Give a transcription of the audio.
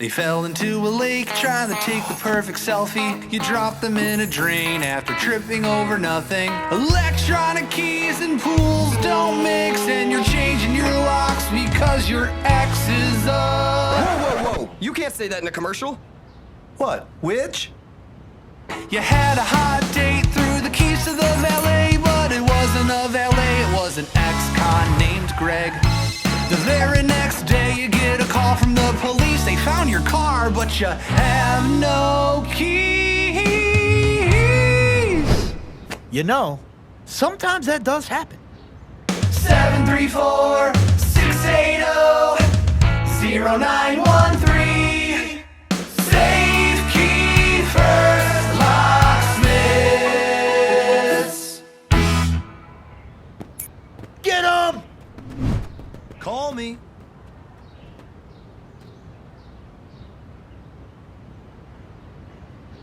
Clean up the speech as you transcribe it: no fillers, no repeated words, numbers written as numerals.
They fell into a lake trying to take the perfect selfie. You dropped them in a drain after tripping over nothing. Electronic keys and pools don't mix, and you're changing your locks because your ex is Whoa! You can't say that in a commercial. What, witch? You had a hot date, threw the keys to the valet, but it wasn't a valet, it was an ex-con named Greg. The very next day you get a call from the police. They found your car, but you have no keys. You know, sometimes that does happen. 734-680-0913